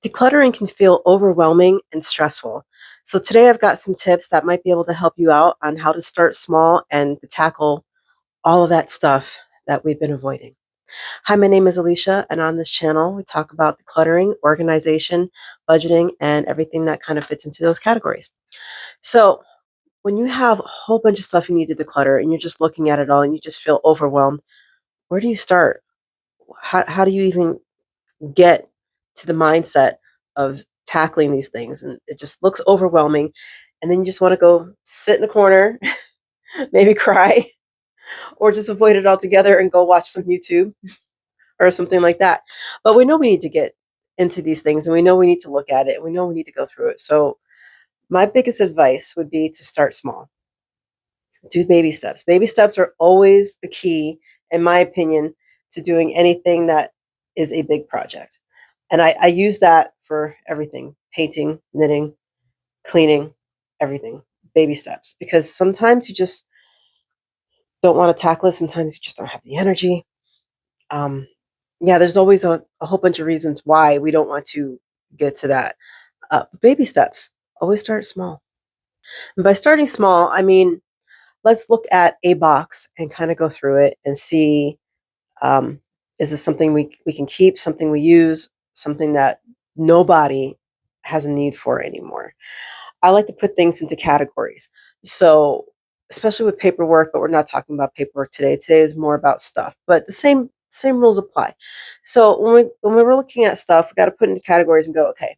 Decluttering can feel overwhelming and stressful. So, today I've got some tips that might be able to help you out on how to start small and to tackle all of that stuff that we've been avoiding. Hi, my name is Alicia, and on this channel, we talk about decluttering, organization, budgeting, and everything that kind of fits into those categories. So, when you have a whole bunch of stuff you need to declutter and you're just looking at it all and you just feel overwhelmed, where do you start? How do you even get to the mindset of tackling these things? And it just looks overwhelming. And then you just want to go sit in a corner, maybe cry, or just avoid it altogether and go watch some YouTube or something like that. But we know we need to get into these things and we know we need to look at it and we know we need to go through it. So, my biggest advice would be to start small. Do baby steps. Baby steps are always the key, in my opinion, to doing anything that is a big project. And I use that for everything: painting, knitting, cleaning, everything. Baby steps. Because sometimes you just don't want to tackle it. Sometimes you just don't have the energy. Um, yeah, there's always a whole bunch of reasons why we don't want to get to that. Baby steps. Always start small. And by starting small, I mean, let's look at a box and kind of go through it and see, um, is this something we can keep, something we use, something that nobody has a need for anymore. I like to put things into categories. So, especially with paperwork, but we're not talking about paperwork today. Today is more about stuff, but the same rules apply. So when we were looking at stuff, we got to put into categories and go, okay,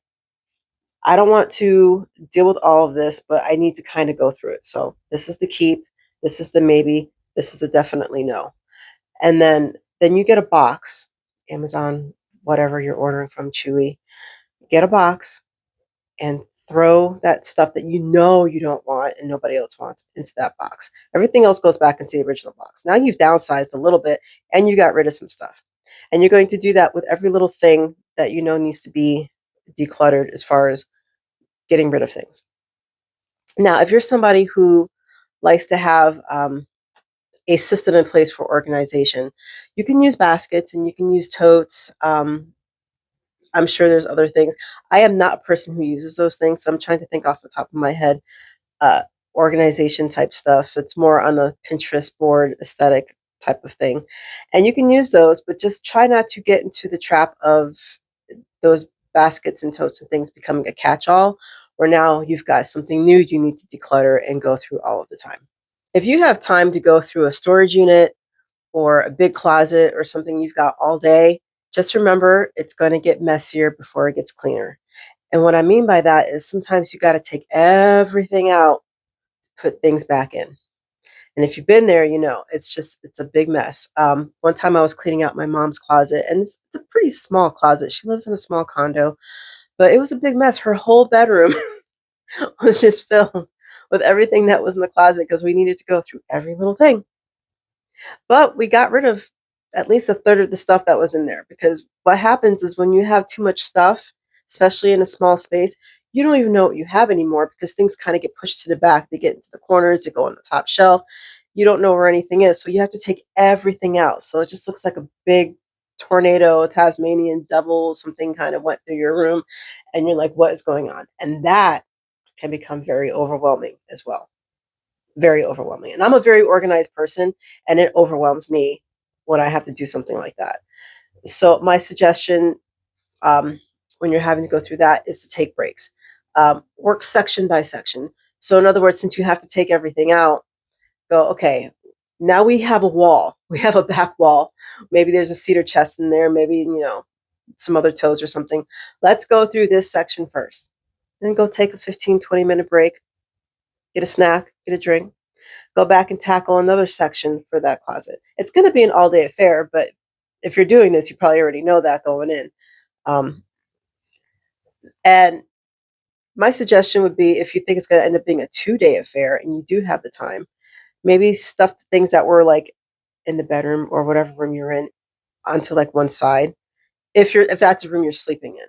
I don't want to deal with all of this, but I need to kind of go through it. So this is the keep, this is the maybe, this is the definitely no. And then you get a box, Amazon, whatever you're ordering from, Chewy. Get a box and throw that stuff that you know you don't want and nobody else wants into that box. Everything else goes back into the original box. Now you've downsized a little bit and you got rid of some stuff. And you're going to do that with every little thing that you know needs to be decluttered as far as getting rid of things. Now, if you're somebody who likes to have a system in place for organization, you can use baskets and you can use totes. I'm sure there's other things. I am not a person who uses those things, so I'm trying to think off the top of my head. Uh, Organization type stuff. It's more on the Pinterest board aesthetic type of thing. And you can use those, but just try not to get into the trap of those baskets and totes and things becoming a catch-all, where now you've got something new you need to declutter and go through all of the time. If you have time to go through a storage unit or a big closet or something you've got all day, just remember it's going to get messier before it gets cleaner. And what I mean by that is sometimes you got to take everything out, put things back in. And if you've been there, you know, it's a big mess. One time I was cleaning out my mom's closet, and it's a pretty small closet. She lives in a small condo, but it was a big mess. Her whole bedroom was just filled with everything that was in the closet because we needed to go through every little thing. But we got rid of at least a third of the stuff that was in there, because what happens is when you have too much stuff, especially in a small space, you don't even know what you have anymore because things kind of get pushed to the back. They get into the corners, they go on the top shelf. You don't know where anything is. So you have to take everything out. So it just looks like a big tornado, a Tasmanian devil, something kind of went through your room. And you're like, what is going on? And that can become very overwhelming as well. Very overwhelming. And I'm a very organized person, and it overwhelms me when I have to do something like that. So my suggestion, when you're having to go through that, is to take breaks. Work section by section. So in other words, since you have to take everything out, go, okay, now we have a wall. We have a back wall. Maybe there's a cedar chest in there. Maybe, some other toes or something. Let's go through this section first. Then go take a 15, 20-minute break. Get a snack, get a drink, go back and tackle another section for that closet. It's going to be an all-day affair, but if you're doing this, you probably already know that going in. And my suggestion would be, if you think it's going to end up being a 2-day affair and you do have the time, maybe stuff the things that were like in the bedroom or whatever room you're in onto like one side. If that's a room you're sleeping in,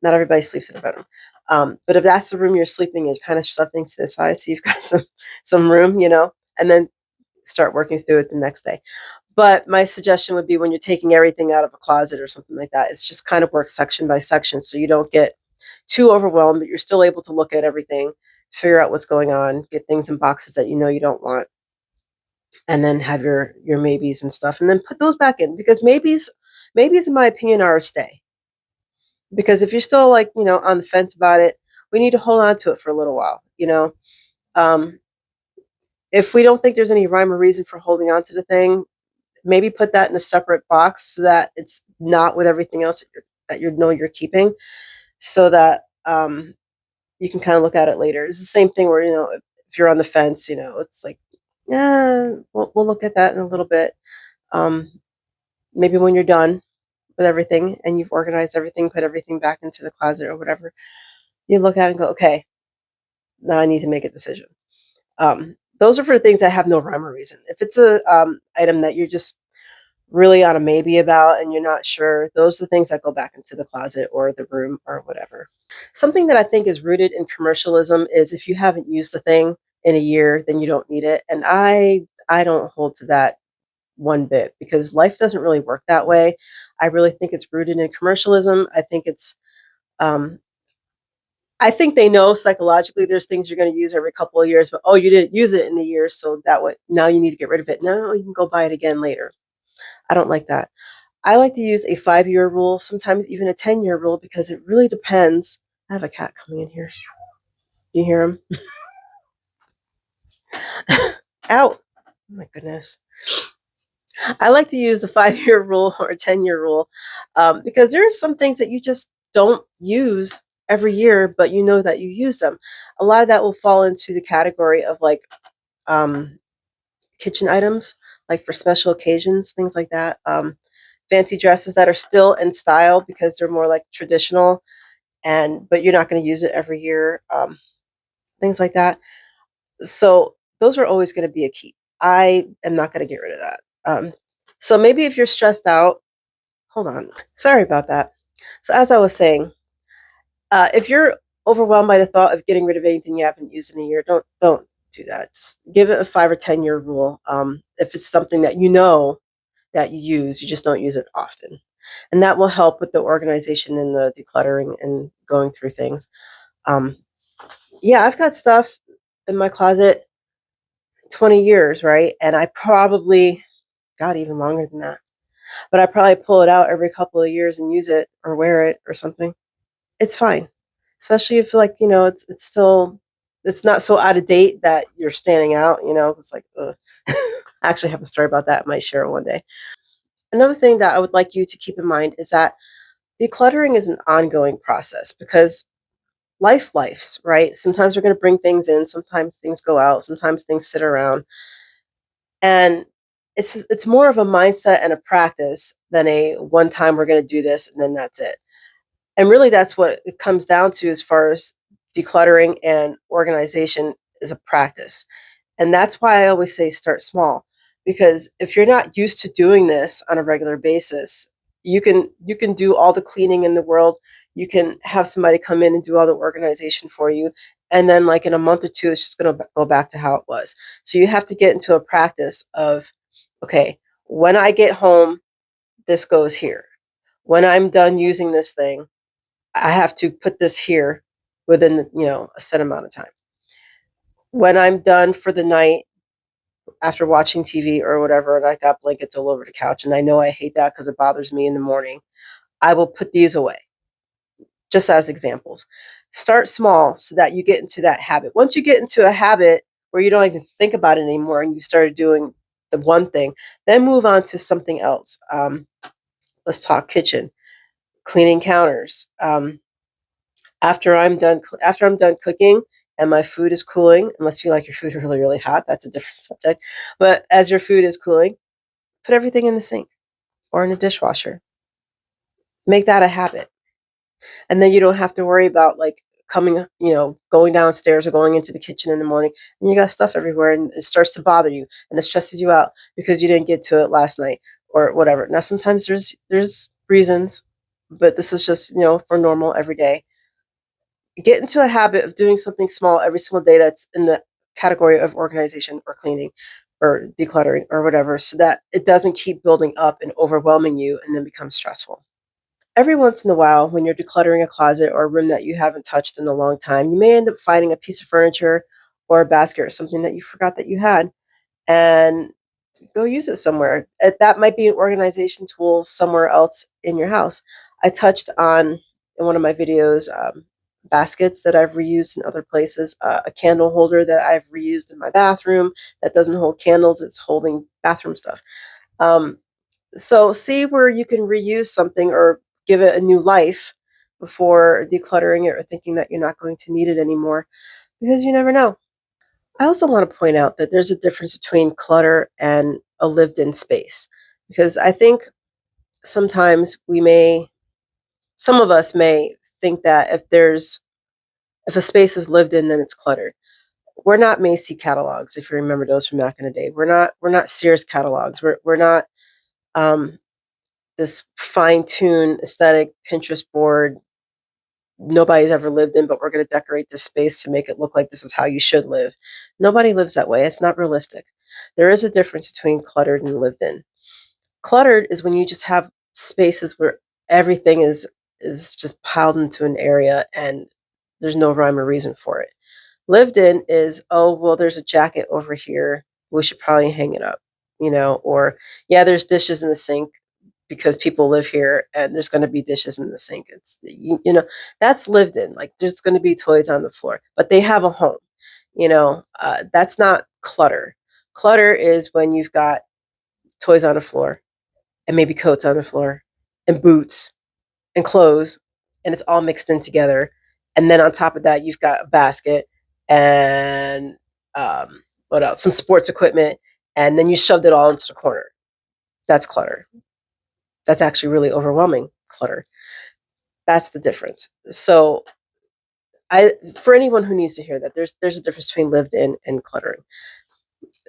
not everybody sleeps in a bedroom. But if that's the room you're sleeping in, kind of shove things to the side so you've got some room, and then start working through it the next day. But my suggestion would be, when you're taking everything out of a closet or something like that, it's just kind of work section by section so you don't get too overwhelmed, but you're still able to look at everything, figure out what's going on, get things in boxes that you know you don't want, and then have your maybes and stuff, and then put those back in, because maybes in my opinion are a stay. Because if you're still like, on the fence about it, we need to hold on to it for a little while. Um, if we don't think there's any rhyme or reason for holding on to the thing, maybe put that in a separate box so that it's not with everything else that you know you're keeping, so that you can kind of look at it later. It's the same thing where, if you're on the fence, it's like, yeah, we'll look at that in a little bit. Um, maybe when you're done with everything and you've organized everything, put everything back into the closet or whatever, you look at it and go, okay, now I need to make a decision. Those are for things that have no rhyme or reason. If it's a item that you're just really on a maybe about and you're not sure, those are the things that go back into the closet or the room or whatever. Something that I think is rooted in commercialism is if you haven't used the thing in a year, then you don't need it. And I don't hold to that one bit, because life doesn't really work that way. I really think it's rooted in commercialism. Um, I think they know psychologically there's things you're going to use every couple of years, but oh, you didn't use it in a year, so that way now you need to get rid of it. No, you can go buy it again later. I don't like that. I like to use a 5-year rule, sometimes even a 10-year rule, because it really depends. I have a cat coming in here. Do you hear him? Out. Oh my goodness. I like to use a 5-year rule or a 10-year rule, because there are some things that you just don't use every year, but you know that you use them. A lot of that will fall into the category of like um, kitchen items, like for special occasions, things like that. Fancy dresses that are still in style because they're more like traditional, but you're not going to use it every year. Things like that. So those are always going to be a key. I am not going to get rid of that. So maybe if you're stressed out, hold on. Sorry about that. So as I was saying, if you're overwhelmed by the thought of getting rid of anything you haven't used in a year, don't do that. Just give it a 5 or 10-year rule. If it's something that you know that you use, you just don't use it often, and that will help with the organization and the decluttering and going through things. Um, yeah, I've got stuff in my closet 20 years, right? And I probably got even longer than that. But I probably pull it out every couple of years and use it or wear it or something. It's fine. Especially if like, it's still, it's not so out of date that you're standing out. It's like, ugh. I actually have a story about that. I might share it one day. Another thing that I would like you to keep in mind is that decluttering is an ongoing process, because lifes, right? Sometimes we're going to bring things in, sometimes things go out, sometimes things sit around. And it's more of a mindset and a practice than a one time we're going to do this and then that's it. And really that's what it comes down to as far as decluttering and organization, is a practice. And that's why I always say start small, because if you're not used to doing this on a regular basis, you can do all the cleaning in the world. You can have somebody come in and do all the organization for you, and then like in a month or two it's just going to go back to how it was. So you have to get into a practice of, okay, when I get home, this goes here. When I'm done using this thing, I have to put this here within, a set amount of time. When I'm done for the night, after watching TV or whatever, and I got blankets all over the couch, and I know I hate that because it bothers me in the morning, I will put these away, just as examples. Start small so that you get into that habit. Once you get into a habit where you don't even think about it anymore and you started doing the one thing, then move on to something else. Let's talk kitchen, cleaning counters. After I'm done cooking and my food is cooling, unless you like your food really, really hot, that's a different subject. But as your food is cooling, put everything in the sink or in a dishwasher. Make that a habit. And then you don't have to worry about like going downstairs or going into the kitchen in the morning and you got stuff everywhere and it starts to bother you and it stresses you out because you didn't get to it last night or whatever. Now sometimes there's reasons, but this is just, for normal every day. Get into a habit of doing something small every single day that's in the category of organization or cleaning or decluttering or whatever, so that it doesn't keep building up and overwhelming you and then become stressful. Every once in a while, when you're decluttering a closet or a room that you haven't touched in a long time, you may end up finding a piece of furniture or a basket or something that you forgot that you had, and go use it somewhere. That might be an organization tool somewhere else in your house. I touched on in one of my videos baskets that I've reused in other places, a candle holder that I've reused in my bathroom that doesn't hold candles, it's holding bathroom stuff. Um, so see where you can reuse something or give it a new life before decluttering it or thinking that you're not going to need it anymore, because you never know. I also want to point out that there's a difference between clutter and a lived in space, because I think sometimes some of us may think that if a space is lived in, then it's cluttered. We're not Macy catalogs, if you remember those from back in the day. We're not Sears catalogs. We're not um, this fine-tuned aesthetic Pinterest board nobody's ever lived in, but we're going to decorate this space to make it look like this is how you should live. Nobody lives that way. It's not realistic. There is a difference between cluttered and lived in. Cluttered is when you just have spaces where everything is just piled into an area and there's no rhyme or reason for it. Lived in is, oh, well, there's a jacket over here. We should probably hang it up, or yeah, there's dishes in the sink because people live here and there's going to be dishes in the sink. That's lived in. Like there's going to be toys on the floor, but they have a home. That's not clutter. Clutter is when you've got toys on the floor and maybe coats on the floor and boots and clothes, and it's all mixed in together. And then on top of that, you've got a basket and what else? Some sports equipment, and then you shoved it all into the corner. That's clutter. That's actually really overwhelming clutter. That's the difference. So for anyone who needs to hear that, there's a difference between lived in and cluttering.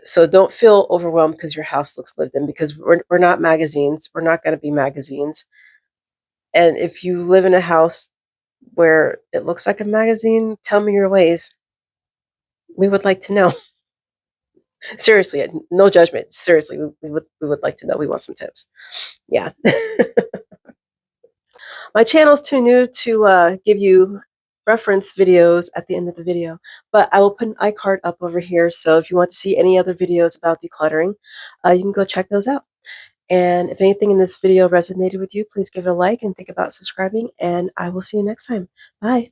So don't feel overwhelmed because your house looks lived in, because we're not magazines. We're not going to be magazines. And if you live in a house where it looks like a magazine, tell me your ways. We would like to know. Seriously, no judgment. Seriously, we would like to know. We want some tips. Yeah. My channel's too new to give you reference videos at the end of the video, but I will put an iCard up over here. So if you want to see any other videos about decluttering, you can go check those out. And if anything in this video resonated with you, please give it a like and think about subscribing. And I will see you next time. Bye.